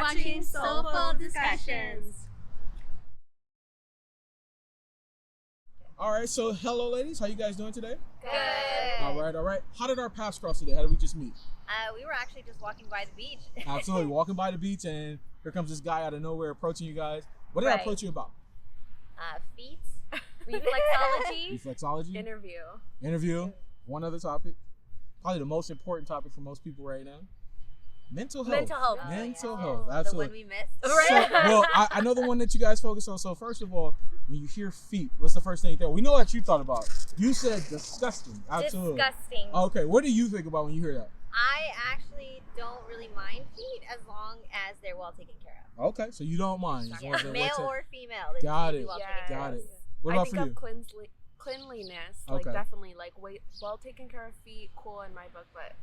watching Soleful Discussions. All right, so hello, ladies. How you guys doing today? Good. All right. How did our paths cross today? How did we just meet? We were actually just walking by the beach. Absolutely, walking by the beach, and here comes this guy out of nowhere approaching you guys. What did I approach you about? Feet, reflexology, Reflexology, interview. One other topic, probably the most important topic for most people right now. Mental health. Mental health. The Absolutely. one we missed. So, well, I know the one that you guys focus on. So first of all, when you hear feet, what's the first thing you think? We know what you thought about. You said disgusting. Absolutely. Disgusting. Okay, what do you think about when you hear that? I actually don't really mind feet as long as they're well taken care of. Okay, so you don't mind. As long as they're Male well or female. They Got need to be it. well taken care Got of. it. What about I for think you? of cleanliness, like definitely like well taken care of feet, cool in my book, but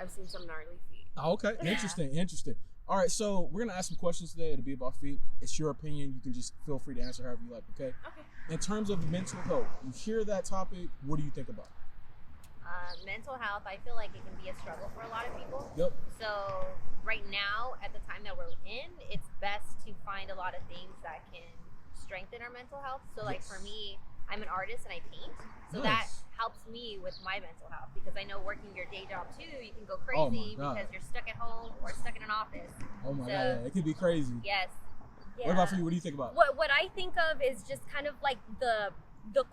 I've seen some gnarly feet. Okay, interesting. All right, so we're gonna ask some questions today. It'll be about feet. It's your opinion. You can just feel free to answer however you like. Okay. Okay. In terms of mental health, you hear that topic. What do you think about? Mental health, I feel like it can be a struggle for a lot of people. Yep. So right now, at the time that we're in, it's best to find a lot of things that can strengthen our mental health. So like for me, I'm an artist and I paint. So that helps me with my mental health because I know working your day job too, you can go crazy because you're stuck at home or stuck in an office. Oh my God, it could be crazy. Yes. What about for you? What do you think about? What I think of is just kind of like the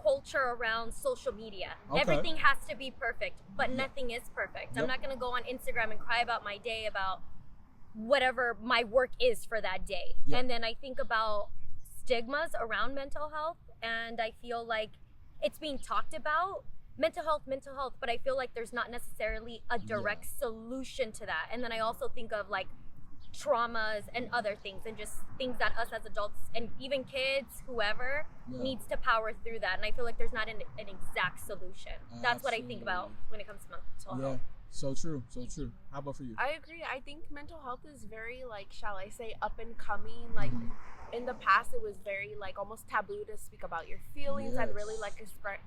culture around social media. Okay. Everything has to be perfect, but nothing is perfect. I'm not going to go on Instagram and cry about my day about whatever my work is for that day. And then I think about stigmas around mental health, and I feel like it's being talked about, mental health, but I feel like there's not necessarily a direct solution to that. And then I also think of like traumas and other things, and just things that us as adults and even kids, whoever, needs to power through that. And I feel like there's not an exact solution. That's what I think about when it comes to mental health. So true. How about for you? I agree. I think mental health is very, like, shall I say, up and coming. Like, in the past, it was very, like, almost taboo to speak about your feelings and really, like,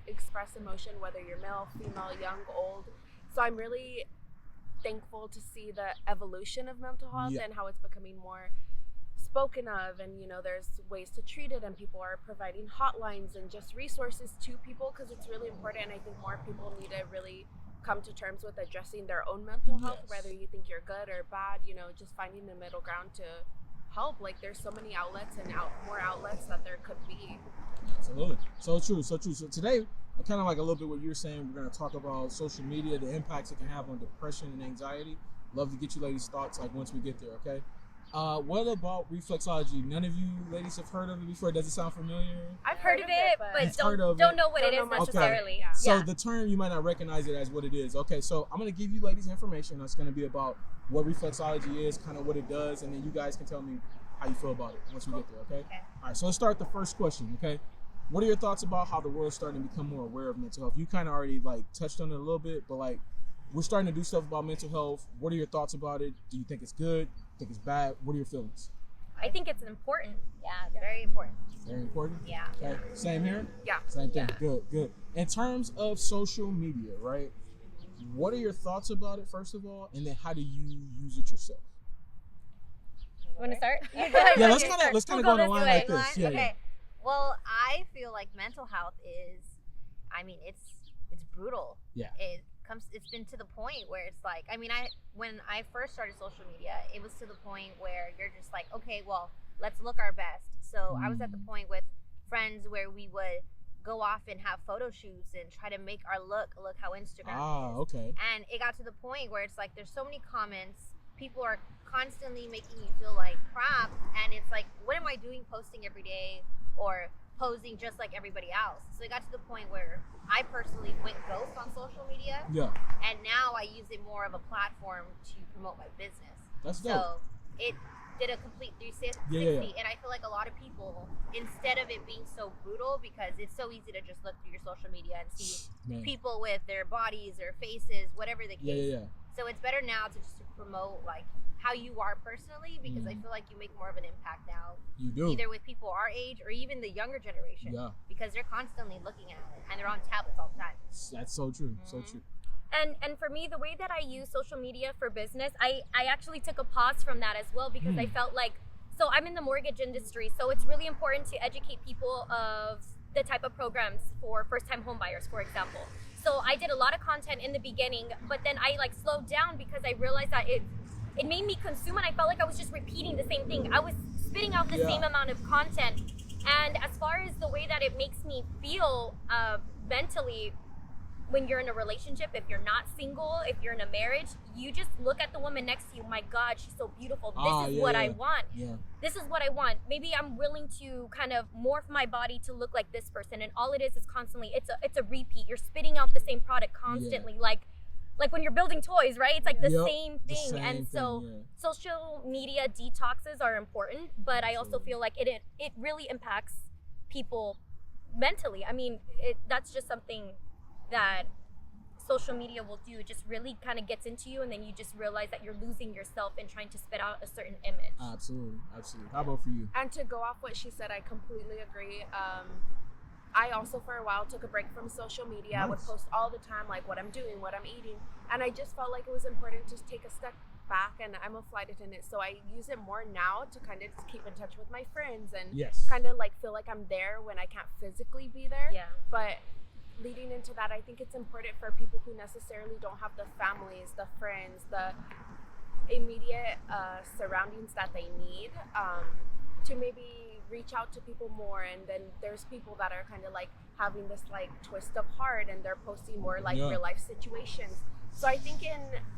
express emotion, whether you're male, female, young, old. So I'm really thankful to see the evolution of mental health and how it's becoming more spoken of, and there's ways to treat it, and people are providing hotlines and just resources to people because it's really important. And I think more people need to really come to terms with addressing their own mental health, whether you think you're good or bad, just finding the middle ground to help. Like, there's so many outlets and more outlets that there could be. Absolutely. So true. So today, kind of like a little bit what you're saying, we're going to talk about social media, the impacts it can have on depression and anxiety. Love to get you ladies' thoughts like once we get there, okay? What about reflexology? None of you ladies have heard of it before. Does it sound familiar? I've heard of it, but don't know what it is necessarily. Okay. So the term, you might not recognize it as what it is. Okay, so I'm going to give you ladies information that's going to be about what reflexology is, kind of what it does, and then you guys can tell me how you feel about it once we get there, okay? All right, so let's start the first question, okay? What are your thoughts about how the world's starting to become more aware of mental health? You kind of already like touched on it a little bit, but like we're starting to do stuff about mental health. What are your thoughts about it? Do you think it's good? Think it's bad? What are your feelings? I think it's important. Yeah, very important. Very important? Yeah. Okay. Same here? Yeah. Same thing. Good. In terms of social media, right? What are your thoughts about it, first of all? And then how do you use it yourself? You want to start? Yeah, let's kind of go on a line like this. Yeah, okay. Well, I feel like mental health is, it's brutal. Yeah. It's been to the point where it's like, when I first started social media, it was to the point where you're just like, okay, well, let's look our best. So I was at the point with friends where we would go off and have photo shoots and try to make our look how Instagram is. Okay. And it got to the point where it's like, there's so many comments, people are constantly making you feel like crap, and it's like, what am I doing posting every day or posing just like everybody else? So it got to the point where I personally went ghost on social media. Yeah. And now I use it more of a platform to promote my business. That's dope. So it did a complete 360. And I feel like a lot of people, instead of it being so brutal, because it's so easy to just look through your social media and see people with their bodies or faces, whatever the case. So it's better now to just promote like how you are personally, because I feel like you make more of an impact now. You do. Either with people our age or even the younger generation. Yeah. Because they're constantly looking at it and they're on tablets all the time. That's so true. So true. And for me, the way that I use social media for business, I actually took a pause from that as well, because I felt like, so I'm in the mortgage industry, so it's really important to educate people of the type of programs for first-time home buyers, for example. So I did a lot of content in the beginning, but then I like slowed down because I realized that it made me consume, and I felt like I was just repeating the same thing. I was spitting out the same amount of content. And as far as the way that it makes me feel mentally, when you're in a relationship, if you're not single, if you're in a marriage, you just look at the woman next to you. My God, she's so beautiful. This is what I want. Yeah. This is what I want. Maybe I'm willing to kind of morph my body to look like this person. And all it is constantly, it's a repeat. You're spitting out the same product constantly. Like when you're building toys, right? It's like the same thing. Social media detoxes are important, but I also feel like it really impacts people mentally. I mean, that's just something that social media will do. It just really kind of gets into you, and then you just realize that you're losing yourself and trying to spit out a certain image. Absolutely. How about for you? And to go off what she said, I completely agree. I also for a while took a break from social media. Nice. I would post all the time, like what I'm doing, what I'm eating, and I just felt like it was important to take a step back. And I'm a flight attendant, so I use it more now to kind of keep in touch with my friends and kind of like feel like I'm there when I can't physically be there. Yeah. But leading into that, I think it's important for people who necessarily don't have the families, the friends, the immediate surroundings that they need, to maybe reach out to people more. And then there's people that are kind of like having this like twist of heart, and they're posting more like real life situations. So I think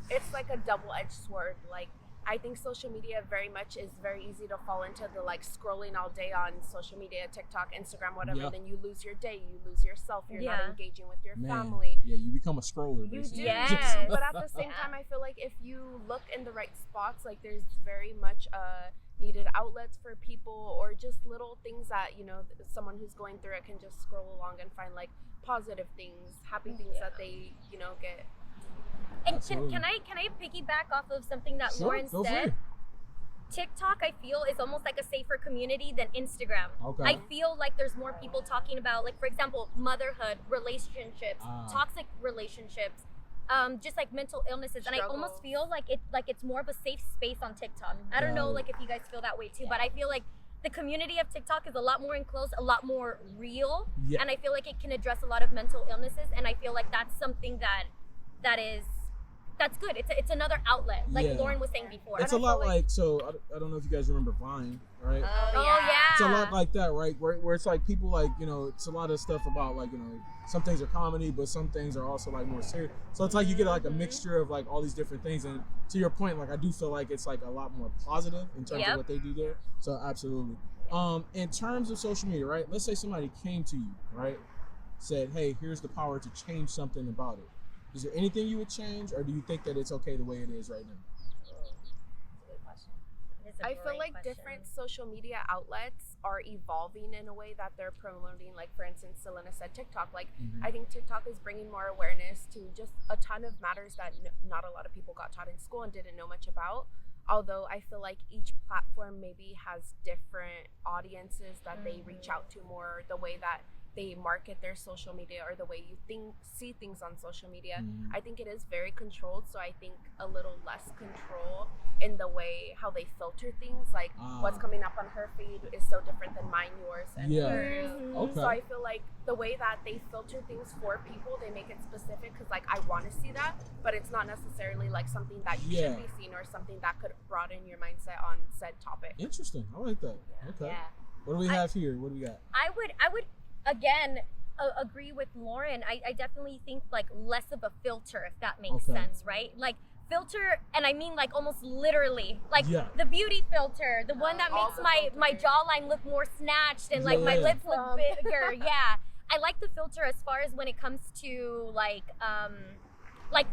it's like a double-edged sword. Like, I think social media very much is very easy to fall into the like scrolling all day on social media, TikTok, Instagram, whatever. And then you lose your day, you lose yourself, you're not engaging with your family. Yeah, you become a scroller, basically. You do. But at the same time, I feel like if you look in the right spots, like there's very much needed outlets for people, or just little things that, you know, someone who's going through it can just scroll along and find like positive things, happy things that they, you know, get. And can I piggyback off of something that Lauren said? TikTok, I feel, is almost like a safer community than Instagram. Okay. I feel like there's more people talking about, like, for example, motherhood, relationships, toxic relationships, just like mental illnesses. And I almost feel like it's more of a safe space on TikTok. I don't know, like, if you guys feel that way too, but I feel like the community of TikTok is a lot more enclosed, a lot more real, and I feel like it can address a lot of mental illnesses. And I feel like that's something that's good. It's another outlet, like Lauren was saying before. It's a lot like, so I don't know if you guys remember Vine, right? Oh yeah. It's a lot like that, right? Where it's like people like, you know, it's a lot of stuff about like, you know, some things are comedy, but some things are also like more serious. So it's like you get like a mixture of like all these different things. And to your point, like I do feel like it's like a lot more positive in terms of what they do there. So absolutely. In terms of social media, right? Let's say somebody came to you, right? Said, hey, here's the power to change something about it. Is there anything you would change, or do you think that it's okay the way it is right now? I feel like different social media outlets are evolving in a way that they're promoting, like for instance, Selena said TikTok. Like I think TikTok is bringing more awareness to just a ton of matters that not a lot of people got taught in school and didn't know much about. Although I feel like each platform maybe has different audiences that they reach out to more, the way that they market their social media or the way you see things on social media. I think it is very controlled, so I think a little less control in the way how they filter things, like what's coming up on her feed is so different than mine, yours, and hers. So I feel like the way that they filter things for people, they make it specific because like I want to see that, but it's not necessarily like something that you should be seeing or something that could broaden your mindset on said topic. Interesting. I like that. Okay. What do we have here? What do we got? I would again agree with Lauren. I definitely think like less of a filter, if that makes sense, right? Like filter, and I mean like almost literally, like the beauty filter, the one that makes my jawline look more snatched and like my lips look bigger. I like the filter as far as when it comes to like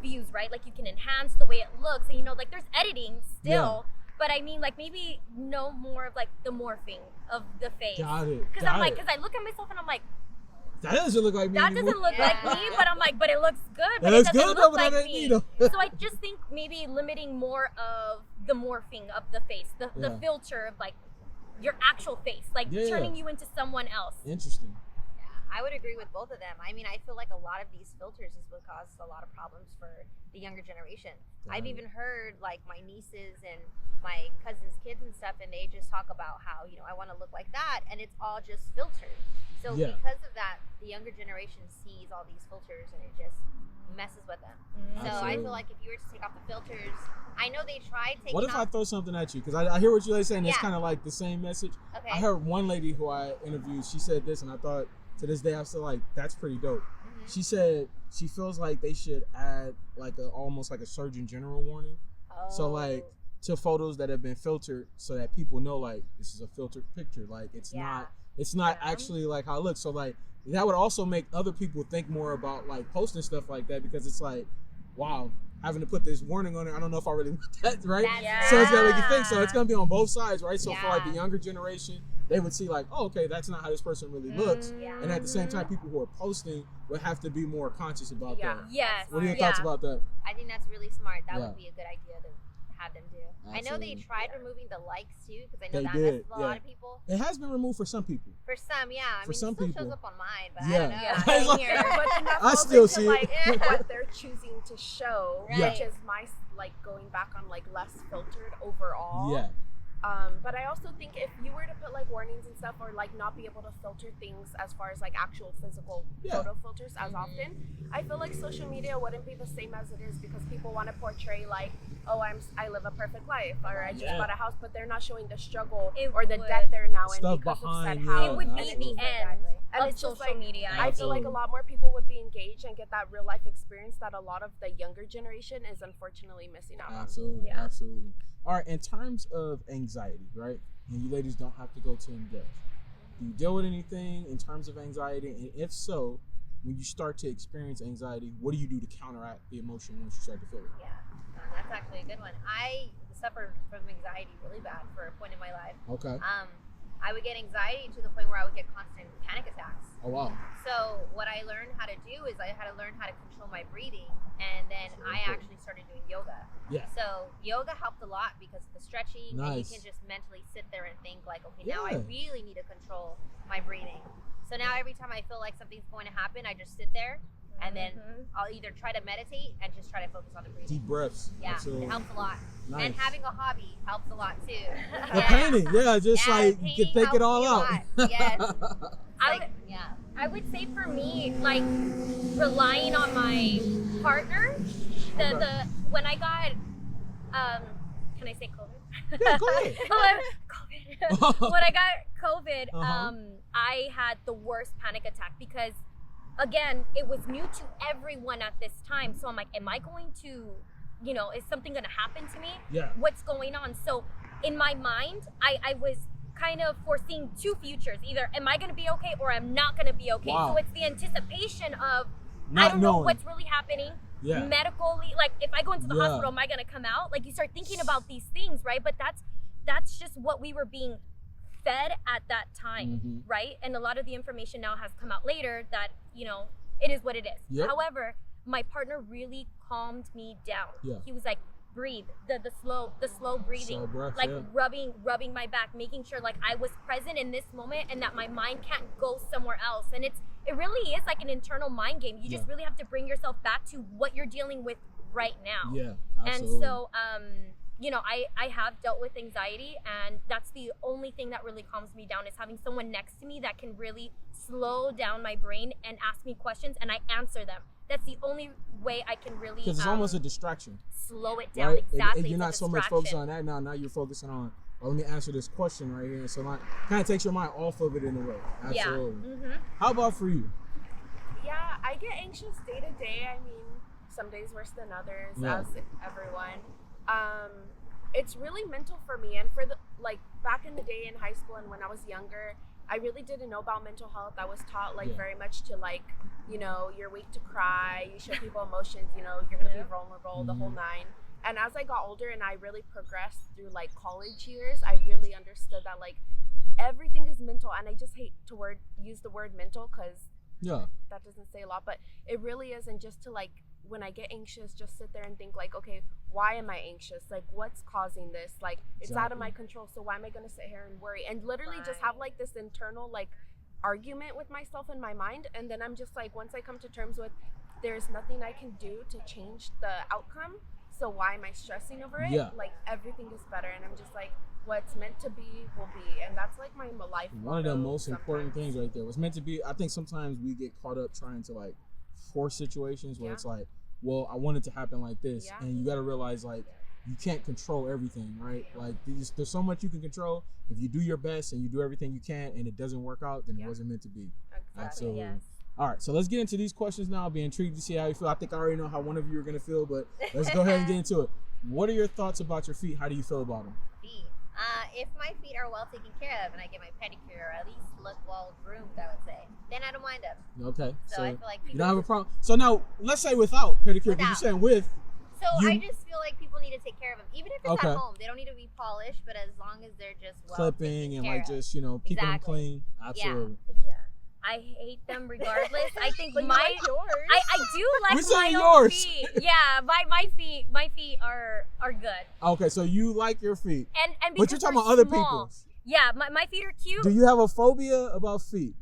views, right? Like you can enhance the way it looks, and you know, like there's editing still. But I mean, like, maybe no more of, like, the morphing of the face. Got it. Because I look at myself and I'm like, that doesn't look like me. That doesn't look like me, but I'm like, but it looks good. But it doesn't look like me. So I just think maybe limiting more of the morphing of the face, the filter of, like, your actual face, like turning you into someone else. Interesting. I would agree with both of them. I mean, I feel like a lot of these filters is what causes a lot of problems for the younger generation. I've even heard like my nieces and my cousins' kids and stuff, and they just talk about how, you know, I want to look like that, and it's all just filtered. So because of that, the younger generation sees all these filters, and it just messes with them. So I feel like if you were to take off the filters, I know they tried taking off. What if I throw something at you? Because I hear what you're saying. It's kind of like the same message. Okay. I heard one lady who I interviewed, she said this, and I thought, to this day, I'm still like, that's pretty dope. She said she feels like they should add like almost like a Surgeon General warning. So like to photos that have been filtered, so that people know like this is a filtered picture. Like it's not actually like how it looks. So like that would also make other people think more about like posting stuff like that, because it's like, wow, having to put this warning on it, I don't know if I really want that, right? So it's gonna make you think. So it's gonna be on both sides, right? So for like the younger generation, they would see like, oh, okay, that's not how this person really looks. And at the same time, people who are posting would have to be more conscious about that. Yes. What are your thoughts about that? I think that's really smart. That would be a good idea to have them do. Absolutely. I know they tried removing the likes too, because I know that did, messes with a lot of people. It has been removed for some people. For some, I mean, some it still people. shows up on mine, but I don't know. But then that I falls still into, see like, it. what they're choosing to show, which is my, like, going back on like less filtered overall. But I also think if you were to put like warnings and stuff, or like not be able to filter things as far as like actual physical photo filters as often, I feel like social media wouldn't be the same as it is, because people want to portray like, oh, I live a perfect life, or I just bought a house, but they're not showing the struggle or the debt they're now in because of said house. It would be the end of it's just social like, media. I feel like a lot more people would be engaged and get that real life experience that a lot of the younger generation is unfortunately missing out on. Absolutely. All right, in terms of anxiety, right? And you ladies don't have to go too in depth. Do you deal with anything in terms of anxiety? And if so, when you start to experience anxiety, what do you do to counteract the emotion once you start to feel it? That's actually a good one. I suffered from anxiety really bad for a point in my life. Okay. I would get anxiety to the point where I would get constant panic attacks. Oh, wow. So what I learned how to do is I had to learn how to control my breathing, and then I actually started doing yoga. So yoga helped a lot because of the stretching, and you can just mentally sit there and think like, okay, now I really need to control my breathing. So now every time I feel like something's going to happen, I just sit there, and then I'll either try to meditate and just try to focus on the breathing. Deep breaths. It helps a lot. Nice. And having a hobby helps a lot too. Painting, just like you can think it all out. Yes. I would say for me, like relying on my partner, the when I got can I say COVID? Yeah, go ahead. COVID. When I got COVID, I had the worst panic attack because, again, it was new to everyone at this time. So I'm like, am I going to, is something going to happen to me? What's going on? So in my mind, I was kind of foreseeing two futures. Either am I going to be okay or I'm not going to be okay. So it's the anticipation of, I don't know what's really happening. Medically, like if I go into the hospital, am I going to come out? Like you start thinking about these things, right? But that's just what we were being fed at that time, right? And a lot of the information now has come out later that, it is what it is. However, my partner really calmed me down. He was like, breathe, the slow breathing, breath, like rubbing my back, making sure like I was present in this moment and that my mind can't go somewhere else. And it really is like an internal mind game. You just really have to bring yourself back to what you're dealing with right now. Absolutely. And so I have dealt with anxiety, and that's the only thing that really calms me down is having someone next to me that can really slow down my brain and ask me questions and I answer them. That's the only way I can really because it's almost a distraction. Slow it down, right? Exactly. You're not so much focused on that now. Now you're focusing on, let me answer this question right here. So like, kind of takes your mind off of it in a way. Absolutely. How about for you? Yeah, I get anxious day to day. I mean, some days worse than others, as everyone. It's really mental for me, and for back in the day in high school and when I was younger, I really didn't know about mental health. I was taught very much to you're weak to cry, you show people emotions, you're gonna be vulnerable, the whole nine. And as I got older and I really progressed through college years, I really understood that everything is mental. And I just hate to use the word mental because that doesn't say a lot, but it really is. And just to when I get anxious, just sit there and think okay, why am I anxious? What's causing this? It's out of my control. So why am I going to sit here and worry? And literally just have this internal argument with myself in my mind, and then I'm just like, once I come to terms with there's nothing I can do to change the outcome, so why am I stressing over it? Yeah. Like, everything is better, and I'm just like, what's meant to be will be, and that's like my life. One of the most important things right there. What's meant to be. I think sometimes we get caught up trying to like force situations where it's like, well, I want it to happen like this, and you got to realize like you can't control everything, right? Like there's so much you can control. If you do your best and you do everything you can, and it doesn't work out, then it wasn't meant to be. Exactly. Absolutely. Yes. All right, so let's get into these questions now. I'll be intrigued to see how you feel. I think I already know how one of you are gonna feel, but let's go ahead and get into it. What are your thoughts about your feet? How do you feel about them? Feet. If my feet are well taken care of and I get my pedicure, or at least look well groomed, I would say, then I don't mind them. Okay. So I feel like people you don't have a problem. So now, let's say without pedicure, because you're saying with. So I just feel like people need to take care of them, even if it's at home. They don't need to be polished, but as long as they're just well clipping and like of. just keeping them clean. Absolutely. Yeah. I hate them regardless. I think yours. I do like We're my own yours. feet. Yeah, my feet are good. Okay, so you like your feet. And but you're talking about other small, people's. Yeah, my feet are cute. Do you have a phobia about feet?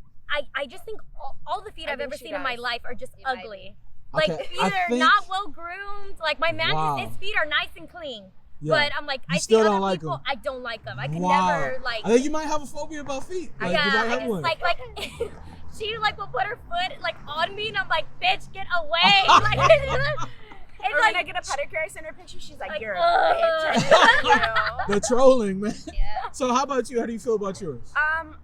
I just think all the feet I've ever seen in my life are just ugly. Okay, Like either not well groomed. Like my man, his feet are nice and clean. Yeah. But I'm like, I still see don't other like people. them. I don't like them. I can never like. I think you might have a phobia about feet. Like, you might have one. Like she like will put her foot like on me, and I'm like, bitch, get away. Like, or when I get a pedicure, I send her a picture. She's like, "You're a bitch." The trolling, man. Yeah. So how about you? How do you feel about yours?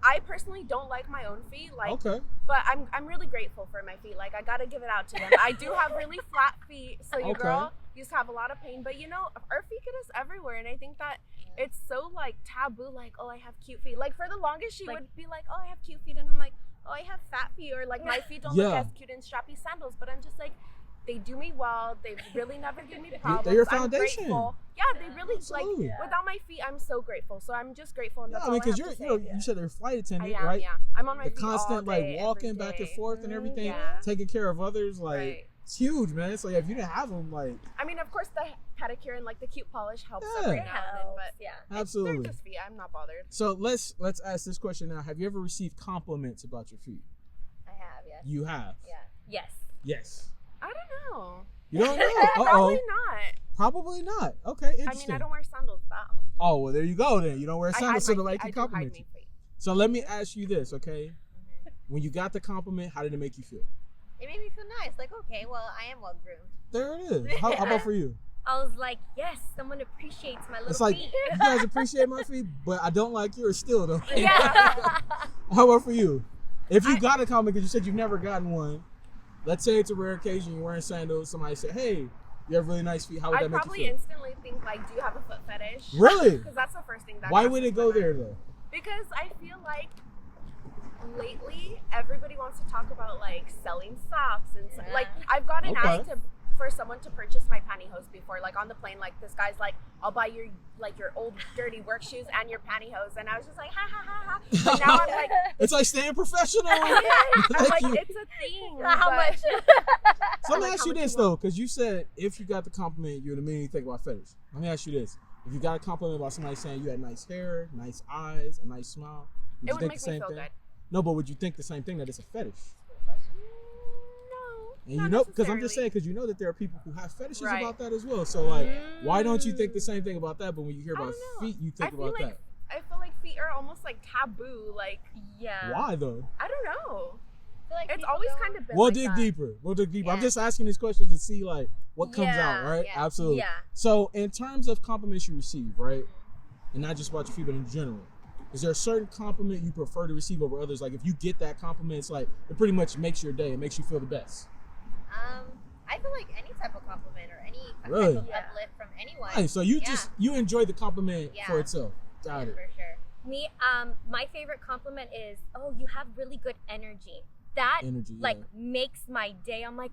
I personally don't like my own feet. Like, okay. But I'm really grateful for my feet. Like, I gotta give it out to them. I do have really flat feet, so your girl used to have a lot of pain. But our feet get us everywhere, and I think that it's so like taboo. Like, oh, I have cute feet. Like for the longest, she would be like, oh, I have cute feet, and I'm like, oh, I have fat feet, or like my feet don't look as cute in strappy sandals. But I'm just like, they do me well. They've really never given me problems. They're your foundation. I'm grateful. Yeah, they really without my feet, I'm so grateful. So I'm just grateful. And that's all I have to say. You said they're a flight attendant, I am, right? Yeah, I'm on my feet constant all day, like walking back and forth and everything, taking care of others, like it's huge, man. So if you didn't have them, like I mean, of course the pedicure and like the cute polish helps every now and then, but absolutely. They're just feet. I'm not bothered. So let's ask this question now. Have you ever received compliments about your feet? I have, yes. You have? Yeah. Yes. I don't know. You don't know? Probably not. Probably not. Okay, interesting. I mean, I don't wear sandals that often. Oh, well, there you go then. You don't wear sandals, so nobody can compliment you. So let me ask you this, okay? When you got the compliment, how did it make you feel? It made me feel nice. Like, okay, well, I am well groomed. There it is. How about for you? I was like, yes, someone appreciates my little it's like, feet. You guys appreciate my feet, but I don't like yours still, though. Yeah. How about for you? If you got a compliment, because you said you've never gotten one, let's say it's a rare occasion, you're wearing sandals, somebody said, hey, you have really nice feet. How would that make you feel? I'd probably instantly think, like, do you have a foot fetish? Really? Because that's the first thing that Why would it go there, though? Because I feel like lately, everybody wants to talk about, like, selling socks. And like, I've gotten asked for someone to purchase my pantyhose before. Like, on the plane, like, this guy's like, I'll buy your old dirty work shoes and your pantyhose. And I was just like, ha, ha, ha, ha. But now I'm like... It's like staying professional. I'm like, it's a thing. How much? So let me ask you this, though, because you said if you got the compliment, you would immediately think about fetish. Let me ask you this. If you got a compliment about somebody saying you had nice hair, nice eyes, a nice smile, would you think the same thing? Good. No, but would you think the same thing, that it's a fetish? No. And because I'm just saying, because you know that there are people who have fetishes about that as well. So like, why don't you think the same thing about that? But when you hear about feet, you think about that. I feel like feet are almost like taboo. Like, why though? I don't know. I feel like it's always kind of been We'll like dig that. deeper. We'll dig deeper. Yeah. I'm just asking these questions to see like what comes out, right? Yeah. Absolutely. Yeah. So in terms of compliments you receive, right, and not just about your feet, but in general, is there a certain compliment you prefer to receive over others? Like if you get that compliment, it's like it pretty much makes your day. It makes you feel the best. I feel like any type of compliment or any type Really? of uplift from anyone. Right, so you you enjoy the compliment for itself. Got it. For sure. Me, my favorite compliment is, oh, you have really good energy. That makes my day. I'm like,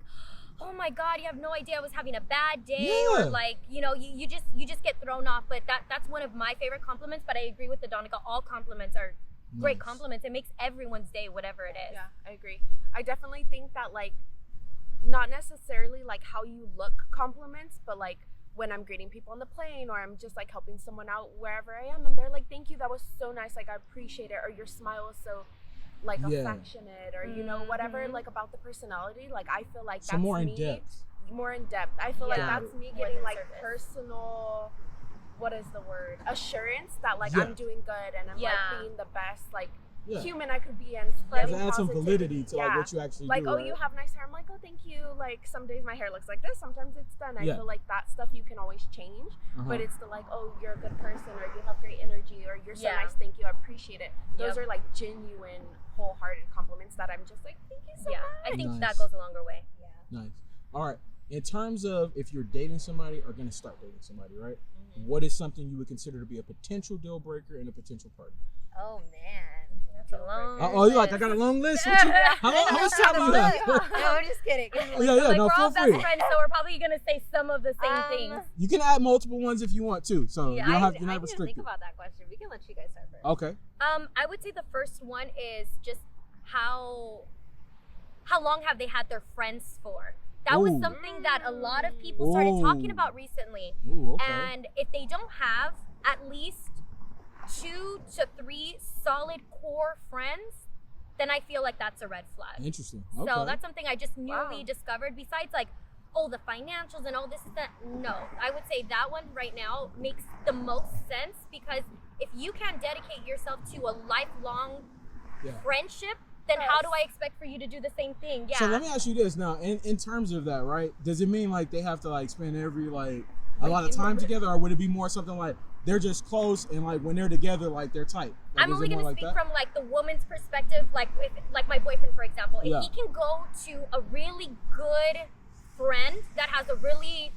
oh my God, you have no idea I was having a bad day, or like, you just get thrown off. But that's one of my favorite compliments. But I agree with the Donica. All compliments are great compliments. It makes everyone's day, whatever it is. Yeah, I agree. I definitely think that, like, not necessarily like how you look compliments, but like when I'm greeting people on the plane, or I'm just like helping someone out wherever I am, and they're like, thank you, that was so nice, like I appreciate it, or your smile was so like affectionate, or you know, whatever like about the personality. Like I feel like that's more in me, depth. more in depth. I feel like that's me getting like personal, what is the word, assurance that like I'm doing good and I'm like being the best like human I could be, and spreading add some validity to like what you actually like do. oh, right? you have nice hair. I'm like, oh, thank you. Like some days my hair looks like this, sometimes it's done. I feel like that stuff you can always change, but it's the like, oh, you're a good person, or you have great energy, or you're so nice, thank you, I appreciate it. Those are like genuine, wholehearted compliments that I'm just like, thank you so much. I think that goes a longer way. Nice. All right. In terms of if you're dating somebody or going to start dating somebody, right? What is something you would consider to be a potential deal breaker and a potential partner? Oh man, that's a long. You're like, I got a long list. What you, how much time do you have? No, I'm just kidding. Like, no, we're feel all free. best friends, so we're probably gonna say some of the same things. You can add multiple ones if you want to, so you're not I restricted. Think about that question. We can let you guys start first. Okay. I would say the first one is just how long have they had their friends for? That was something that a lot of people started talking about recently. And if they don't have at least 2 to 3 solid core friends, then I feel like that's a red flag. Interesting. Okay. So that's something I just newly discovered. Besides, like, the financials and all this and that. No, I would say that one right now makes the most sense, because if you can't dedicate yourself to a lifelong friendship, then how do I expect for you to do the same thing? So let me ask you this now. In terms of that, right? Does it mean like they have to like spend a lot of time together, or would it be more something like they're just close and like when they're together, like they're tight? Like, I'm only going to speak from like the woman's perspective, like with like my boyfriend, for example. If he can go to a really good friend that has a really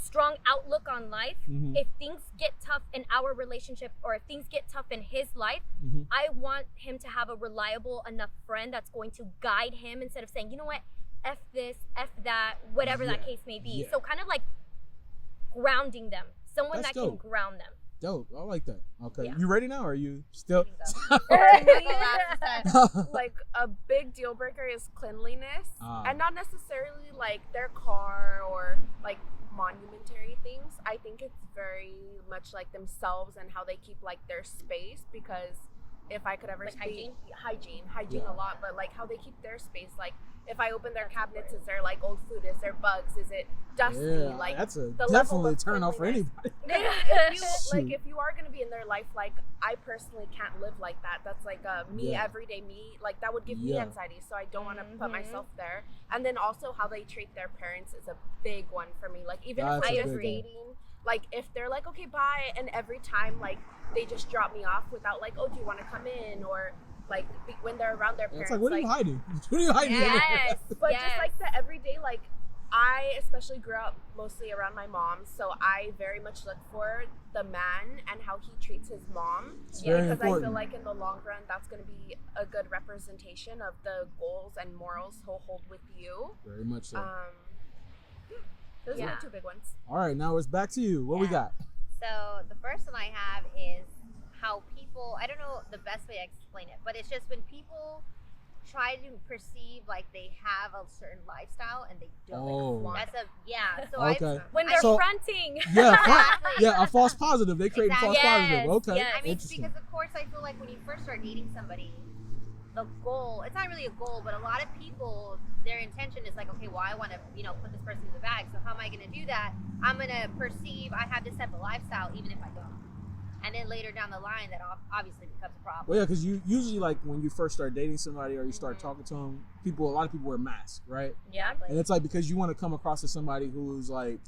strong outlook on life, if things get tough in our relationship, or if things get tough in his life, I want him to have a reliable enough friend that's going to guide him, instead of saying, you know what, F this, F that, whatever that case may be. So kind of like grounding them, someone that can ground them. Dope. I like that. Okay. You ready now, or are you still? Like a big deal breaker is cleanliness, and not necessarily like their car or like monumentary things. I think it's very much like themselves and how they keep like their space, because if I could ever like hygiene a lot, but like how they keep their space. Like if I open their cabinets, is there like old food? Is there bugs? Is it dusty? Like that's the definitely a turn off for anybody. If you are going to be in their life, like I personally can't live like that. That's like me, everyday me. Like that would give me anxiety, so I don't want to put myself there. And then also how they treat their parents is a big one for me. Like even if I'm just dating, like if they're like, okay, bye, and every time like they just drop me off without like, oh, do you want to come in, or like when they're around their parents, it's like, what are you hiding? What are you hiding? Yes, but just like the everyday, like I especially grew up mostly around my mom, so I very much look for the man and how he treats his mom, because I feel like in the long run that's going to be a good representation of the goals and morals he'll hold with you. Very much so. Those are the 2 big ones. All right, now it's back to you. What we got? So the first one I have is how people, I don't know the best way to explain it, but it's just when people try to perceive like they have a certain lifestyle and they don't. That's when they're fronting. A false positive. They create a false positive. Okay. Yes. I mean, because of course I feel like when you first start dating somebody, the goal, it's not really a goal, but a lot of people, their intention is like, okay, well, I want to, put this person in the bag. So how am I going to do that? I'm going to perceive I have this type of lifestyle, even if I don't. And then later down the line, that obviously becomes a problem. Well, yeah, because you usually, like, when you first start dating somebody or you start talking to them, a lot of people wear masks, right? Yeah. And it's like, because you want to come across as somebody who's like,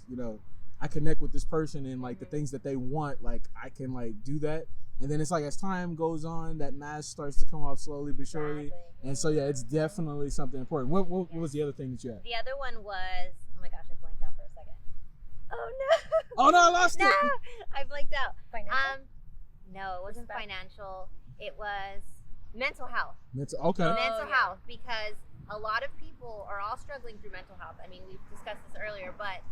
I connect with this person and like the things that they want, like I can like do that. And then it's like as time goes on, that mask starts to come off slowly but surely. And so it's definitely something important. What was the other thing that you had? The other one was, oh my gosh, I blanked out for a second. Oh no! Oh no, I lost it. I blanked out. Financial? No, it wasn't financial. It was mental health. Mental health, because a lot of people are all struggling through mental health. I mean, we've discussed this earlier, but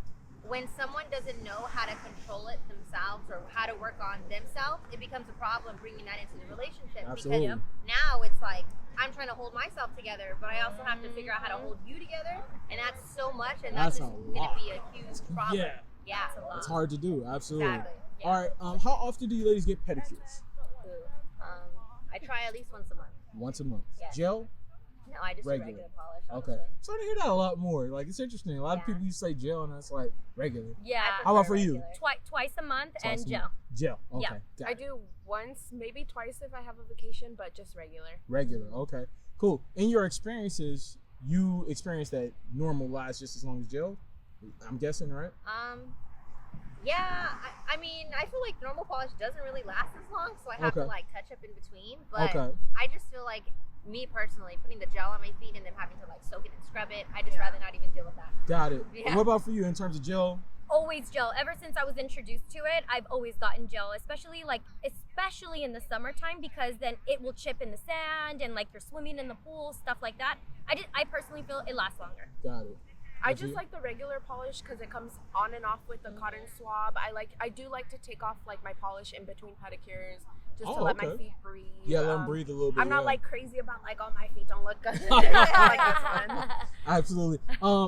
when someone doesn't know how to control it themselves or how to work on themselves, it becomes a problem bringing that into the relationship. Absolutely. Because now it's like, I'm trying to hold myself together, but I also have to figure out how to hold you together, and that's so much, and that's just going to be a huge problem. Yeah, it's a lot. It's hard to do, absolutely. Exactly. All right, how often do you ladies get pedicures? I try at least once a month. Once a month. Yes. Gel? No, I just do regular polish. Okay. So I hear that a lot more. Like, it's interesting. A lot of people, you say gel, and that's like regular. Yeah. How about for you? Twice a month and gel. Gel. Okay. Yeah. I do once, maybe twice if I have a vacation, but just regular. Regular. Okay. Cool. In your experiences, you experienced that normal lasts just as long as gel? I'm guessing, right? Yeah, I mean, I feel like normal polish doesn't really last as long, so I have to like touch up in between. But I just feel like, me personally, putting the gel on my feet and then having to like soak it and scrub it, I just rather not even deal with that. Got it. Yeah. What about for you in terms of gel? Always gel. Ever since I was introduced to it, I've always gotten gel, especially in the summertime, because then it will chip in the sand and like you're swimming in the pool, stuff like that. I personally feel it lasts longer. Got it. I just like the regular polish because it comes on and off with the cotton swab. I do like to take off like my polish in between pedicures just to let my feet breathe. Yeah, let them breathe a little bit. I'm not like crazy about like, oh, my feet don't look good. Like this one. Absolutely.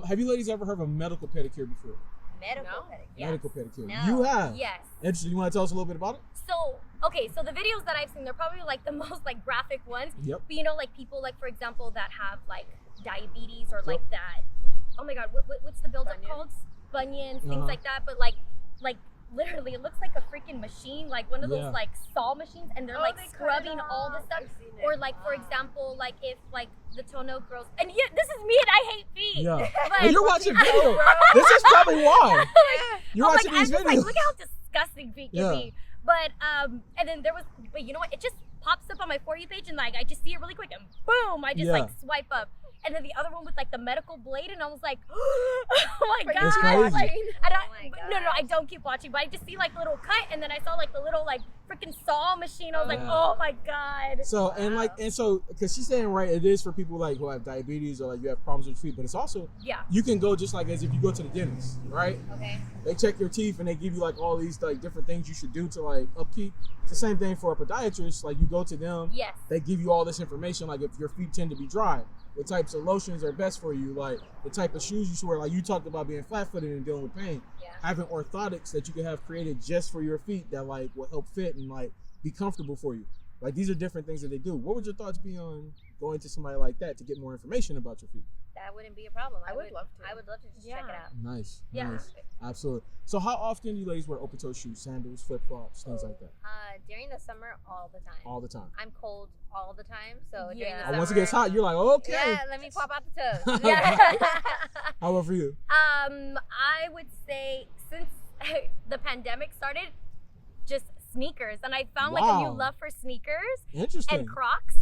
Have you ladies ever heard of a medical pedicure before? Medical pedicure. Yes. Medical pedicure. No. You have? Yes. Interesting. You want to tell us a little bit about it? So the videos that I've seen, they're probably like the most like graphic ones. Yep. But you know, like people like, for example, that have like diabetes or like that. Oh my God, what's the buildup called? Bunions, things like that. But like literally, it looks like a freaking machine, like one of those like saw machines, and they're like scrubbing all the stuff. Or like, for example, like if like the toenail girls, and yeah, this is me and I hate feet. Yeah. But, And you're watching video. This is probably why. You're watching these videos. Like, look how disgusting feet can be. But and then but you know what? It just pops up on my For You page, and like I just see it really quick, and boom, I just like swipe up. And then the other one with like the medical blade, and I was like, oh my God. It's crazy. Like, no, I don't keep watching, but I just see like little cut, and then I saw like the little like freaking saw machine. I was like, oh my God. So, because she's saying, right, it is for people like who have diabetes or like you have problems with feet, but it's also, you can go just like as if you go to the dentist, right? Okay. They check your teeth and they give you like all these like different things you should do to like upkeep. It's the same thing for a podiatrist. Like you go to them, they give you all this information, like if your feet tend to be dry, what types of lotions are best for you, like the type of shoes you should wear. Like you talked about being flat-footed and dealing with pain. Having orthotics that you can have created just for your feet that like will help fit and like be comfortable for you. Like these are different things that they do. What would your thoughts be on going to somebody like that to get more information about your feet? That wouldn't be a problem. I would love to. I would love to just check it out. Nice. Yeah. Nice. Absolutely. So how often do you ladies wear open-toe shoes, sandals, flip-flops, things like that? During the summer, all the time. All the time. I'm cold all the time, so during the And summer. once it gets hot, you're like, okay. Yeah, let me pop out the toes. How about for you? I would say since the pandemic started, just sneakers, and I found like a new love for sneakers. Interesting. And Crocs.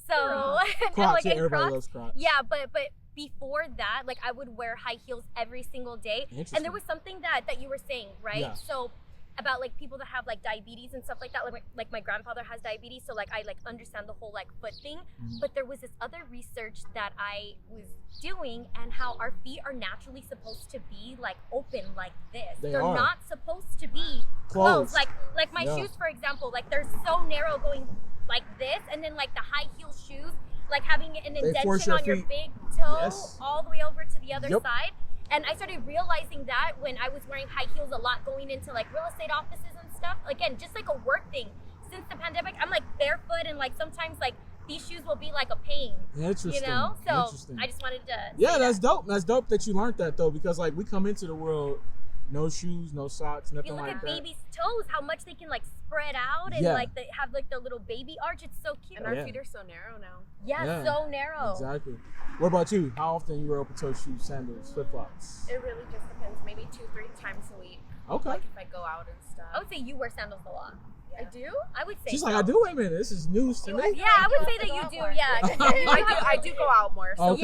So Crocs, like, everybody loves Crocs. Yeah, but before that, like I would wear high heels every single day. And there was something that you were saying, right? Yeah. So about like people that have like diabetes and stuff like that. Like my grandfather has diabetes, so like I like understand the whole like foot thing. But there was this other research that I was doing, and how our feet are naturally supposed to be like open like this. They're not supposed to be closed. Like my shoes, for example, like they're so narrow going like this, and then like the high heel shoes, like having an indentation on your big toe all the way over to the other side. And I started realizing that when I was wearing high heels a lot going into like real estate offices and stuff. Again, just like a work thing. Since the pandemic, I'm like barefoot, and like sometimes like these shoes will be like a pain. Interesting. You know? So I just wanted to that's dope. That's dope that you learned that though, because like we come into the world no shoes, no socks, nothing like that. You look at babies' toes, how much they can like spread out, and like they have like the little baby arch. It's so cute. And our feet are so narrow now. Yeah, so narrow. Exactly. What about you? How often you wear open-toe shoes, sandals, flip-flops? It really just depends. Maybe 2-3 times a week. Okay. Like if I go out and stuff. I would say you wear sandals a lot. I do? I would say She's like, I do? Wait a minute. This is news to me. Yeah, I would say that you do. Yeah. I do go out more. So okay.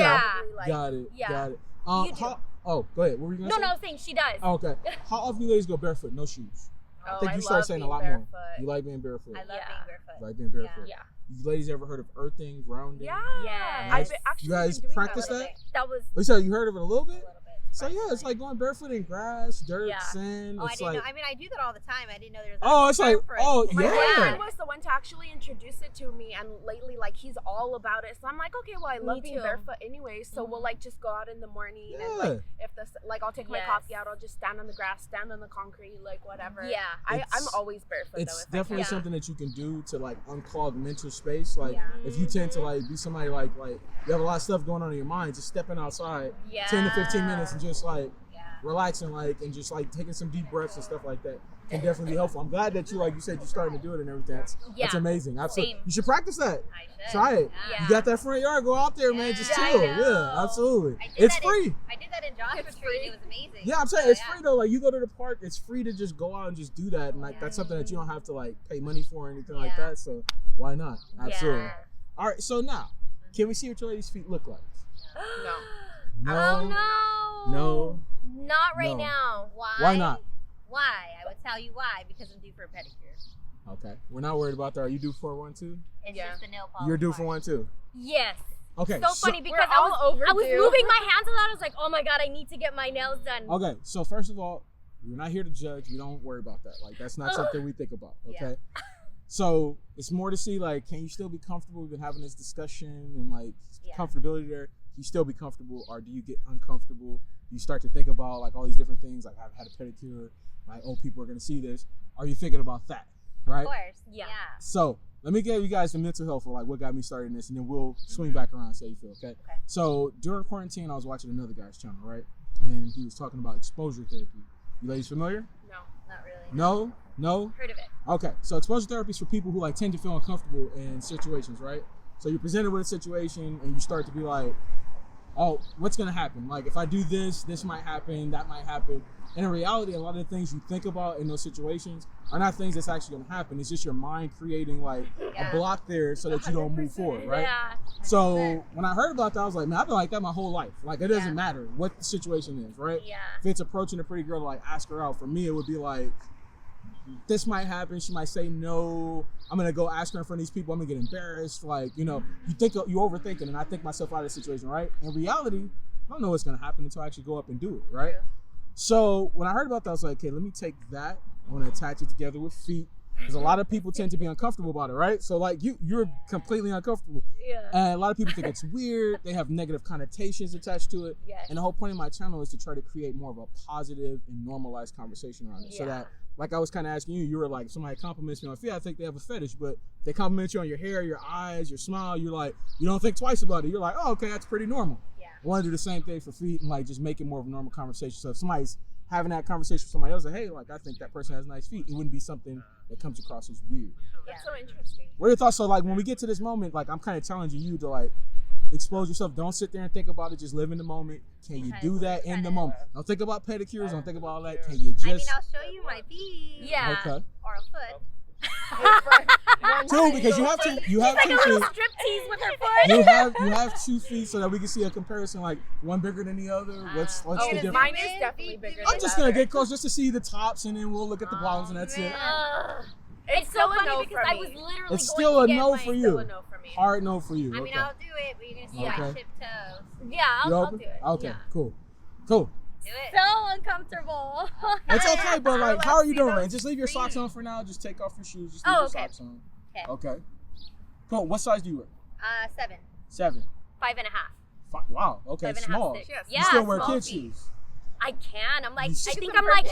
Got it. Got it. You do. Oh, go ahead. What were you going to say? No, I was saying she does. Oh, okay. How often do you ladies go barefoot, no shoes? Oh, I think you started saying a lot barefoot. more. You like being barefoot. I love being barefoot. You like being barefoot. Yeah. You ladies ever heard of earthing, grounding? Yeah. Yes. You guys been doing practice that? That was. Oh, so you heard of it a little bit? A little bit. So yeah, it's like going barefoot in grass, dirt, sand. Oh, it's I didn't like, know. I mean, I do that all the time. I didn't know there was. Oh, it's like, oh My yeah. boyfriend was the one to actually introduced it to me, and lately, like, he's all about it. So I'm like, okay, well, I love being barefoot anyway, so we'll like just go out in the morning and like, if I'll take my coffee out, I'll just stand on the grass, stand on the concrete, like whatever. Yeah, I'm always barefoot. It's definitely something that you can do to like unclog mental space. Like if you tend to like be somebody like you have a lot of stuff going on in your mind, just stepping outside 10 to 15 minutes and just like relaxing, like, and just like taking some deep breaths and stuff like that can definitely be helpful. I'm glad that you, like you said, you're starting to do it and everything. That's amazing. Absolutely. You should practice that. I should. Try it. Yeah. You got that front yard, go out there, man. Just chill. Yeah, absolutely. It's free. I did that in Joshua Tree and it was amazing. Yeah, I'm saying it's free though. Like you go to the park, it's free to just go out and just do that, and like that's something that you don't have to like pay money for or anything like that. So why not? Absolutely. All right. So now, can we see what your lady's feet look like? No. Oh no. No. Not right now. Why not? Why? I would tell you why. Because I'm due for a pedicure. Okay. We're not worried about that. Are you due for one too? It's just the nail polish. You're due for one too? Yes. Okay. So funny because I was moving my hands a lot. I was like, oh my God, I need to get my nails done. Okay. So first of all, we're not here to judge. We don't worry about that. Like that's not something we think about. Okay. So it's more to see like, can you still be comfortable? We've been having this discussion and like comfortability there. Can you still be comfortable, or do you get uncomfortable? You start to think about like all these different things, like I've had a pedicure, like people are gonna see this. Are you thinking about that, right? Of course, yeah. So let me give you guys the mental health for like what got me started in this, and then we'll swing back around and see how you feel, okay? So during quarantine, I was watching another guy's channel, right? And he was talking about exposure therapy. You ladies familiar? No, not really. No? Heard of it. Okay, so exposure therapy is for people who like tend to feel uncomfortable in situations, right? So you're presented with a situation and you start to be like, oh, what's gonna happen? Like if I do this might happen, that might happen. And in reality, a lot of the things you think about in those situations are not things that's actually gonna happen. It's just your mind creating like a block there so that you don't move forward, right? Yeah. So when I heard about that, I was like, man, I've been like that my whole life. Like it doesn't matter what the situation is, right? Yeah. If it's approaching a pretty girl to like ask her out, for me it would be like, this might happen, she might say no, I'm gonna go ask her in front of these people, I'm gonna get embarrassed, like, you know, you overthinking, and I think myself out of the situation, right? In reality, I don't know what's gonna happen until I actually go up and do it, right? So when I heard about that, I was like, okay, let me take that, I want to attach it together with feet, because a lot of people tend to be uncomfortable about it, right? So like you're completely uncomfortable, and a lot of people think it's weird, they have negative connotations attached to it, and the whole point of my channel is to try to create more of a positive and normalized conversation around it, so that, like I was kind of asking you were like, somebody compliments me on feet, I think they have a fetish, but they compliment you on your hair, your eyes, your smile, you're like, you don't think twice about it, you're like, oh, okay, that's pretty normal. I want to do the same thing for feet and like just make it more of a normal conversation. So if somebody's having that conversation with somebody else, like, hey, like I think that person has nice feet, it wouldn't be something that comes across as weird. That's so interesting. What are your thoughts? So like when we get to this moment, like I'm kind of challenging you to like expose yourself. Don't sit there and think about it. Just live in the moment. Can you do that in the moment? Don't think about pedicures. Don't think about all that. Can you just? I mean, I'll show you my feet. Yeah. Okay. Or a foot. Two, because you have 2 feet. Striptease with her foot. You have 2 feet so that we can see a comparison, like one bigger than the other. What's the difference? Mine is definitely bigger. I'm just gonna get close just to see the tops, and then we'll look at the bottoms, and that's it. It's so funny because I was literally it's still a no for you. Still a no for me. Hard no for you. I mean, I'll do it, but you're gonna see my chipped toes. Yeah, I'll do it. Okay, yeah. Cool. Do it. So uncomfortable. It's okay, but like, how are you doing, man? Just leave your socks on for now. Just take off your shoes. Just leave your socks on. Okay. Cool. What size do you wear? 7. 7. 5.5. Wow. Okay. 5.5, Small. 6. You still wear small kid feet. shoes. I can. I'm like, You I think I'm like,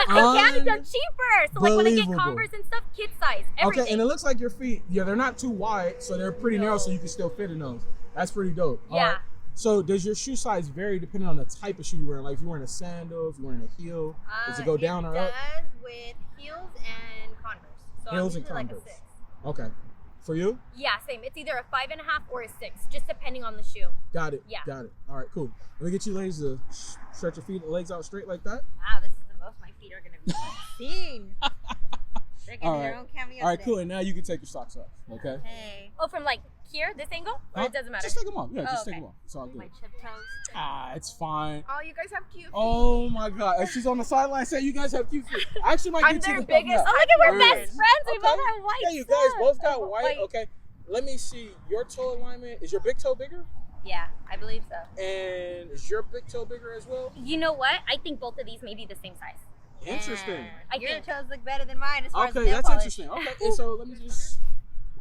I can. They're cheaper. So like when I get Converse and stuff, kid size, everything. Okay, and it looks like your feet, they're not too wide, so they're pretty narrow, so you can still fit in those. That's pretty dope. Yeah. All right. So does your shoe size vary depending on the type of shoe you're wearing? Like if you're wearing a sandal, if you're wearing a heel, does it go down or up? It does with heels and Converse. So Heels I'm and usually Converse. like a 6. Okay. For you? Yeah, same. It's either a 5.5 or a 6, just depending on the shoe. Got it. Yeah. Got it. All right, cool. Let me get you ladies to stretch your feet, legs out straight like that. Wow, this is the most my feet are gonna be seen. They're getting their own cameo. All right, cool. And now you can take your socks off. Okay. Hey. Oh, from like here, this angle, or it doesn't matter. Just take them off. Yeah, just take okay. them off. It's all good. My chipped toes. It's fine. Oh, you guys have cute feet. Oh my God! And she's on the sideline saying you guys have cute feet. I actually might get you their the biggest. Oh, look at we're best friends. We Okay. both have white. Yeah, you guys both got stuff. white. Okay. Let me see your toe alignment. Is your big toe bigger? Yeah, I believe so. And is your big toe bigger as well? You know what? I think both of these may be the same size. Interesting. I Your think. toes look better than mine as far as Okay, nail that's polish. interesting. Okay, and so let me just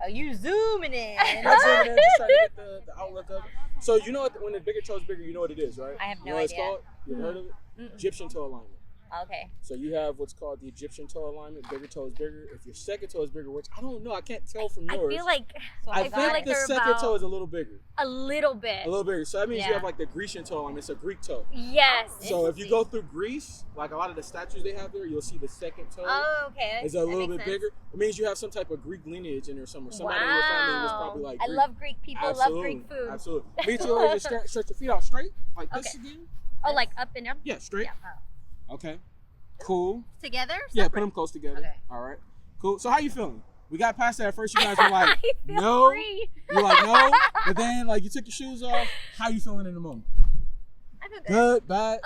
Oh, you zooming in. I'm zooming in, just trying to get the outlook of it. So you know what, when the bigger toe is bigger, you know what it is, right? I have you no know idea. What it's called? You heard of it? Egyptian toe alignment. Okay. So you have what's called the Egyptian toe alignment. Bigger toe is bigger. If your second toe is bigger, which I don't know, I can't tell from yours. I feel like I feel like the second toe is a little bigger. A little bit. A little bigger. So that means you have like the Grecian toe alignment. It's a Greek toe. Yes. So if you go through Greece, like a lot of the statues they have there, you'll see the second toe is a little bit bigger. It means you have some type of Greek lineage in there somewhere. Somebody in your family was probably like Greek. I love Greek people. Absolutely. Love Greek food. Absolutely. Me too. Just stretch your feet out straight, like this again. Oh, like up and up? Yeah, straight. Yeah. Okay. Cool. Together? Yeah, put them close together. Okay. All right. Cool. So how you feeling? We got past that. At first you guys were like, no. Free. You're like, no. But then like you took your shoes off. How you feeling in the moment? I feel Good, bad.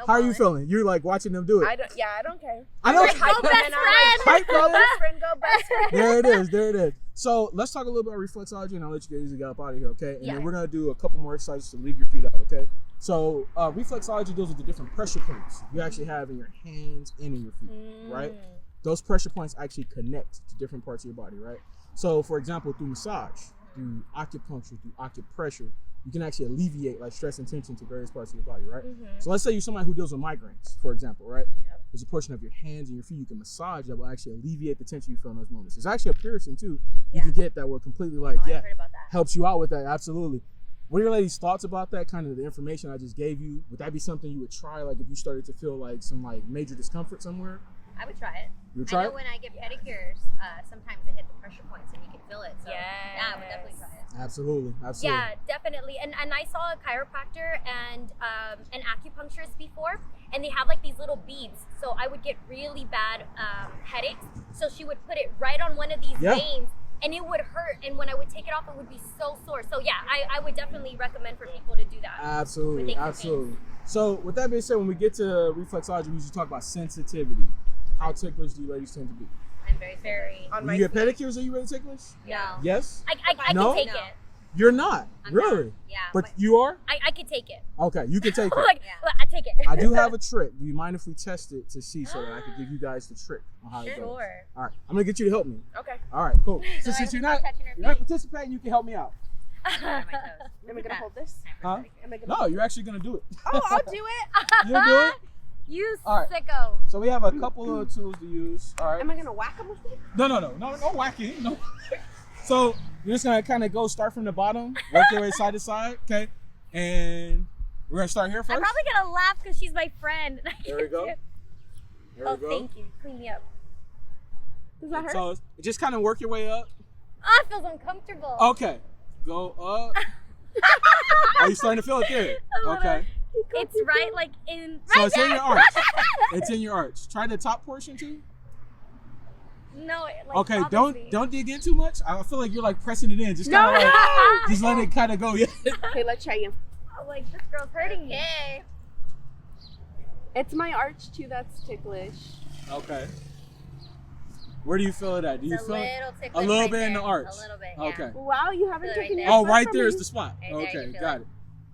How are you feeling? You're like watching them do it. I don't care. I don't Go best friend. Hype brother. Best friend, go best friend. There it is. There it is. So let's talk a little bit about reflexology, and I'll let you guys get up out of here, okay? And then we're gonna do a couple more exercises to leave your feet out, okay? So reflexology deals with the different pressure points you actually have in your hands and in your feet, right? Those pressure points actually connect to different parts of your body, right? So for example, through massage, through acupuncture, through acupressure, you can actually alleviate like stress and tension to various parts of your body, right? So let's say you're somebody who deals with migraines, for example, right? There's a portion of your hands and your feet you can massage that will actually alleviate the tension you feel in those moments. There's actually a piercing too you can get that will completely like, I heard about that. helps you out with that, absolutely. What are your ladies' thoughts about that, kind of the information I just gave you? Would that be something you would try, like if you started to feel like some like major discomfort somewhere? I would try it. You would try I know it? when I get pedicures, sometimes they hit the pressure points and you can feel it. So yeah, I would definitely try it. Absolutely, absolutely. Yeah, definitely. And I saw a chiropractor and an acupuncturist before, and they have like these little beads. So I would get really bad headaches. So she would put it right on one of these veins, and it would hurt. And when I would take it off, it would be so sore. So yeah, I would definitely recommend for people to do that. Absolutely, absolutely. So with that being said, when we get to reflexology, we usually talk about sensitivity. How ticklish do you ladies tend to be? I'm very. When you get pedicures, are you really ticklish? No. Yes? I No? can take No. it. You're not? I'm Really? not. Yeah. But you are? I can take it. Okay, you can take it. Like, I take it. I do have a trick. Do you mind if we test it to see so that I can give you guys the trick on how it goes? Sure. All right, I'm gonna get you to help me. Okay. All right, cool. So since you're not participating, you can help me out. Am I gonna hold this? Huh? Am I gonna? No, you're actually gonna do it. Oh, I'll do it. You'll do it. You All right. sicko. So we have a couple of tools to use. All right. Am I gonna whack them with it? No whacking. No. So you're just gonna kind of start from the bottom, work your way side to side, okay? And we're gonna start here first. I'm probably gonna laugh because she's my friend. There we go. There Oh, we go. thank you. Clean me up. Does that hurt? So just kind of work your way up. Oh, it feels uncomfortable. Okay. Go up. Are you starting to feel it there? Okay. It's right, like in. So Right it's there. in your arch. It's in your arch. Try the top portion too. No. It, like, Okay. bothers me. Don't dig in too much. I feel like you're like pressing it in. Just kind of just let it kind of go. Yeah. Okay, let's try you. I'm like, this girl's hurting me. Okay. It's my arch too that's ticklish. Okay. Where do you feel it at? Do you It's feel it? A little bit in the arch. A little bit. Yeah. Okay. Wow, you haven't Feel it taken right your Oh, foot right from there me. is the spot. Right there, Okay, you feel got it. it.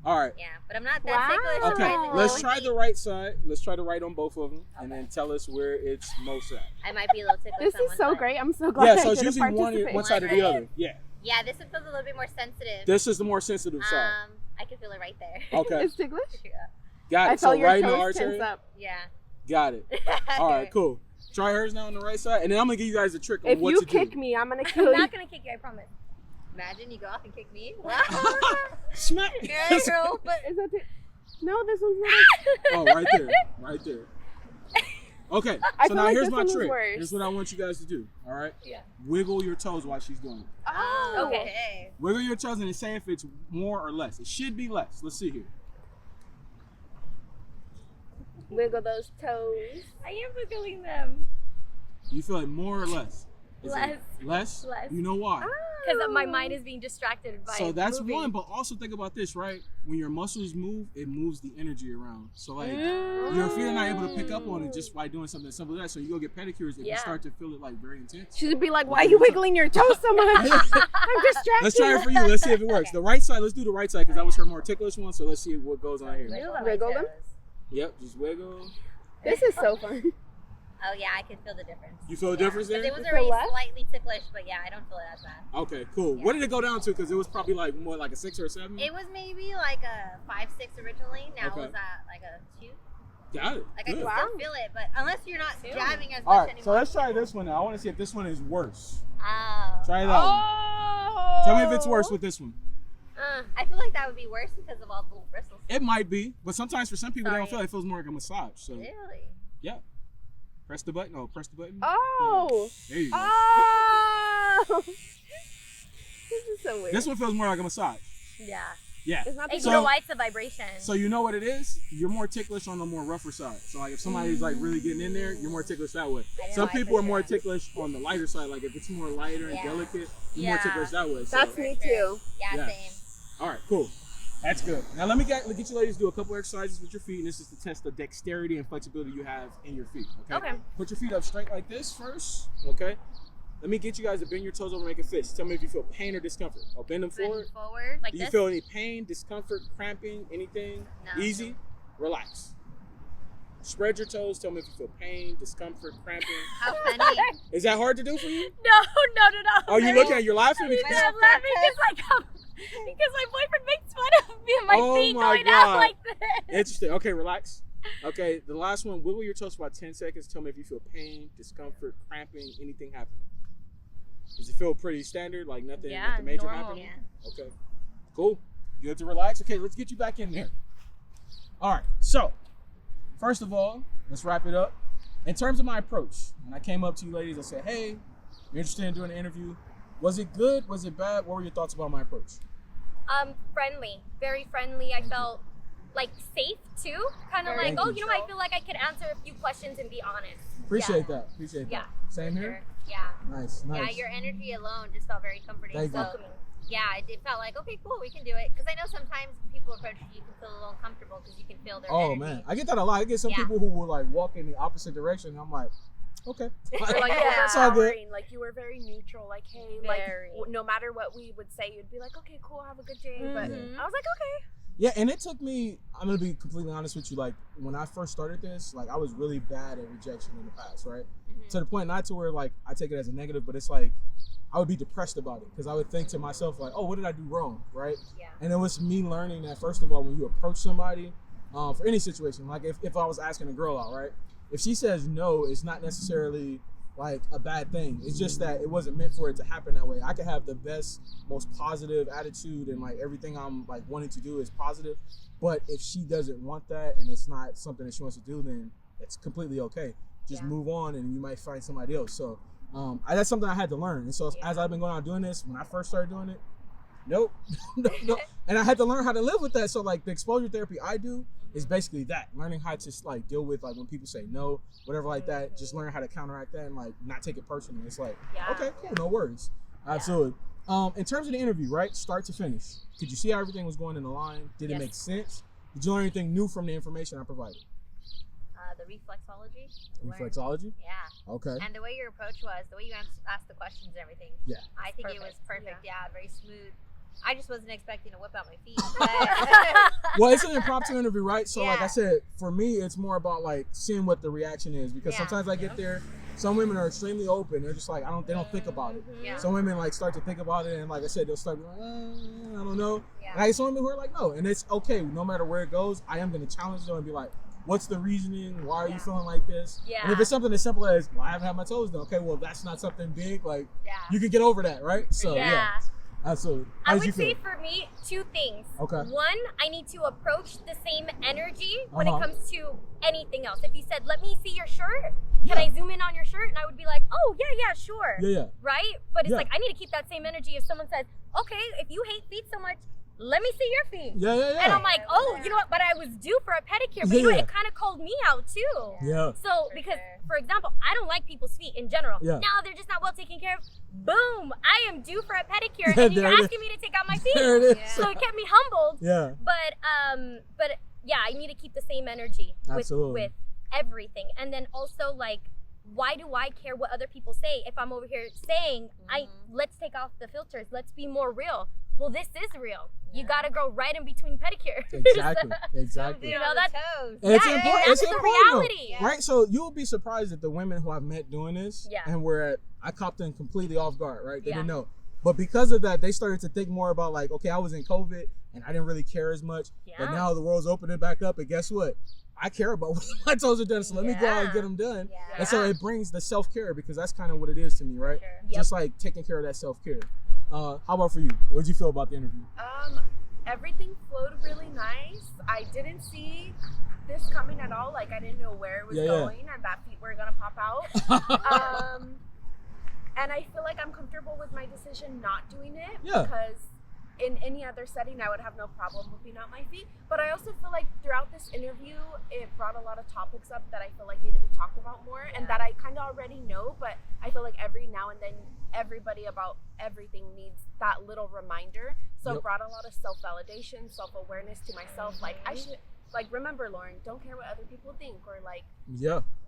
All right. Yeah, but I'm not that Wow. ticklish. Okay, surprisingly. let's try the right side. Let's try the right on both of them, and then tell us where it's most at. I might be a little ticklish. This on is one so side. great. I'm so glad Yeah, I so it's did usually participate. one side or the other. Yeah. Yeah, this one feels a little bit more sensitive. This is the more sensitive side. I can feel it right there. Okay. It's ticklish? Yeah. Got I it. So felt your right in the toes arch tense area. up. Yeah. Got it. All right, cool. Try hers now on the right side, and then I'm gonna give you guys a trick on If what you to kick do. me, I'm gonna I'm kill you. not gonna kick you, I promise. Imagine you go off and kick me. Smack. Yeah, girl, but Is that no, this one's not. Oh, right there, right there. Okay, I so feel now like here's this my one was trick. worse. Here's what I want you guys to do. All right. Yeah. Wiggle your toes while she's doing it. Oh, okay. Wiggle your toes and say if it's more or less. It should be less. Let's see here. Wiggle those toes. I am wiggling them. You feel like more or less? Is it Less. Less? Less. You know why? Because my mind is being distracted by So that's moving. one, but also think about this, right? When your muscles move, it moves the energy around. So like your feet are not able to pick up on it just by doing something simple as that. So you go get pedicures if you start to feel it like very intense. She'd be like, why are you wiggling your toes so much? I'm distracted. Let's try it for you. Let's see if it works. The right side, let's do the right side because that was her more ticklish one. So let's see what goes on here. Wiggle them. Yep, just wiggle. This is so fun. Oh yeah, I could feel the difference. You feel the difference there? It was already slightly ticklish, but yeah, I don't feel it as bad. Okay, cool. What did it go down to? Because it was probably like more like a 6 or a 7. It was maybe like a 5-6 originally. Now it was at like a 2. Got it. Like I can still feel it, but unless you're not jabbing as much All right, anymore. so let's try this one now. I want to see if this one is worse. Oh. Try it out. Oh. Tell me if it's worse with this one. I feel like that would be worse because of all the little bristles. It might be, but sometimes for some people they don't feel it. It feels more like a massage. So Really? yeah. Press the button. Oh, press the button. Oh. There you go. Oh. This is so weird. This one feels more like a massage. Yeah. Yeah. It's not And the you know why? It's a vibration. So you know what it is? You're more ticklish on the more rougher side. So like if somebody's like really getting in there, you're more ticklish that way. Some people are more ticklish on the lighter side. Like if it's more lighter and delicate, you're more ticklish that way. So. That's me too. Yeah, same. All right, cool. That's good. Now let me get you ladies to do a couple exercises with your feet, and this is to test the dexterity and flexibility you have in your feet. Okay. Put your feet up straight like this first. Okay. Let me get you guys to bend your toes over and make a fist. Tell me if you feel pain or discomfort. I'll bend them forward. Like Do you feel any pain, discomfort, cramping, anything? No. Easy? Relax. Spread your toes. Tell me if you feel pain, discomfort, cramping. How funny. Is that hard to do for you? No. Oh, you looking at you're laughing? I'm laughing because my boyfriend makes fun of me and my feet my going God. out like this. Interesting. Okay, relax. Okay, the last one. Wiggle your toes for about 10 seconds. Tell me if you feel pain, discomfort, cramping, anything happening. Does it feel pretty standard? Like nothing major normal. happening? Yeah. Okay. Cool. Good to relax. Okay, let's get you back in there. All right. So, first of all, let's wrap it up. In terms of my approach, when I came up to you ladies, I said, hey, you're interested in doing an interview. Was it good? Was it bad? What were your thoughts about my approach? Friendly. Very friendly. I felt like safe too. Kind of like, I feel like I could answer a few questions and be honest. Appreciate that. Yeah. Same here? Yeah. Nice. Yeah, your energy alone just felt very comforting. Thank you. Welcoming. Yeah, it felt like, okay, cool, we can do it. Because I know sometimes when people approach you, you can feel a little uncomfortable because you can feel their energy. Man, I get that a lot. I get some people who will like walk in the opposite direction. And I'm like, okay. It's all good. Like you were very neutral. Like, hey, Very. like no matter what we would say, you'd be like, okay, cool, have a good day. But I was like, okay. Yeah, and it took me, I'm going to be completely honest with you, like when I first started this, like I was really bad at rejection in the past, right? To the point, not to where like I take it as a negative, but it's like I would be depressed about it because I would think to myself like, oh, what did I do wrong, right? Yeah. And it was me learning that first of all, when you approach somebody for any situation, like if I was asking a girl out, right? If she says no, it's not necessarily like a bad thing. It's just that it wasn't meant for it to happen that way. I could have the best, most positive attitude and like everything I'm like wanting to do is positive. But if she doesn't want that and it's not something that she wants to do, then it's completely okay. Just move on and you might find somebody else. So that's something I had to learn. And so as I've been going on doing this, when I first started doing it, nope. And I had to learn how to live with that. So like the exposure therapy I do is basically that, learning how to like deal with like when people say no, whatever like that, just learn how to counteract that and like not take it personally. It's like, okay, cool, no worries. Absolutely. In terms of the interview, right, start to finish, could you see how everything was going in the line? Did it make sense? Did you learn anything new from the information I provided? The reflexology. Reflexology? Yeah. Okay. And the way your approach was, the way you asked the questions and everything. Yeah. I think it was perfect. Yeah, very smooth. I just wasn't expecting to whip out my feet. Well, it's an impromptu interview, right? So like I said, for me, it's more about like seeing what the reaction is because sometimes I get there, some women are extremely open. They're just like, they don't think about it. Yeah. Some women like start to think about it and like I said, they'll start being like, I don't know. Yeah. And I get some women who are like, no. And it's okay. No matter where it goes, I am going to challenge them and be like, what's the reasoning? Why are you feeling like this? Yeah. And if it's something as simple as, well, I haven't had my toes done. Okay, well, that's not something big. Like, you can get over that, right? So, absolutely. How I did you would say feel? for me, two things. Okay. One, I need to approach the same energy when it comes to anything else. If you said, let me see your shirt, can I zoom in on your shirt? And I would be like, oh, yeah, sure. Yeah. Right? But it's like, I need to keep that same energy if someone says, okay, if you hate feet so much, let me see your feet. Yeah. And I'm like, oh, you know what? But I was due for a pedicure. But you know what? It kind of called me out too. Yeah. So, because, for example, I don't like people's feet in general. Yeah. Now they're just not well taken care of. Boom! I am due for a pedicure, and you're asking me to take out my feet. There it is. So it kept me humbled. Yeah. But yeah, I need to keep the same energy with everything. And then also, like, why do I care what other people say if I'm over here saying, let's take off the filters, let's be more real. well, this is real. You gotta go right in between pedicures. Exactly. You know that. And it's important. It's the important, reality, right? So you'll be surprised at the women who I've met doing this, and I caught them completely off guard, right? They didn't know. But because of that, they started to think more about like, okay, I was in COVID and I didn't really care as much. But now the world's opening back up, and guess what? I care about what my toes are done, so let me go out and get them done. And so it brings the self-care, because that's kind of what it is to me, right? Just like taking care of that self-care. How about for you? What did you feel about the interview? Everything flowed really nice. I didn't see this coming at all. Like, I didn't know where it was going and that feet were gonna pop out. And I feel like I'm comfortable with my decision not doing it, because in any other setting, I would have no problem whipping out my feet. But I also feel like throughout this interview, it brought a lot of topics up that I feel like need to be talked about more, and that I kind of already know, but I feel like every now and then, everybody about everything needs that little reminder. So it brought a lot of self-validation, self-awareness to myself. Like, I should, like, remember, Lauren, don't care what other people think, or like,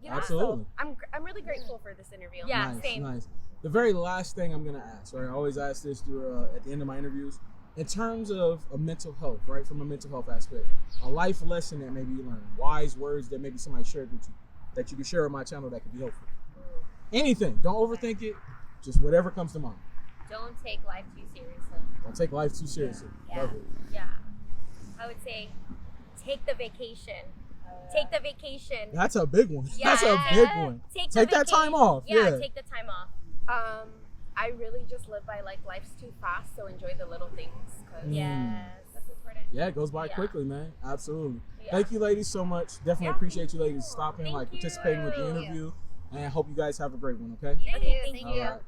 absolutely. So I'm really grateful for this interview. Yeah, nice, same. Nice. The very last thing I'm gonna ask, right? I always ask this through at the end of my interviews. In terms of a mental health, right? From a mental health aspect, a life lesson that maybe you learned, wise words that maybe somebody shared with you, that you can share on my channel that could be helpful. Anything. Don't overthink it. Just whatever comes to mind. Don't take life too seriously. Don't take life too seriously. Love it. Yeah. I would say, take the vacation. Take the vacation. That's a big one. That's a big one. Take that time off. Yeah, take the time off. I really just live by like life's too fast, so enjoy the little things. Yes, that's important. Yeah, it goes by quickly, man. Absolutely. Thank you, ladies, so much. Definitely appreciate you, ladies, stopping, participating with the interview, and I hope you guys have a great one. Okay. Thank you. All right.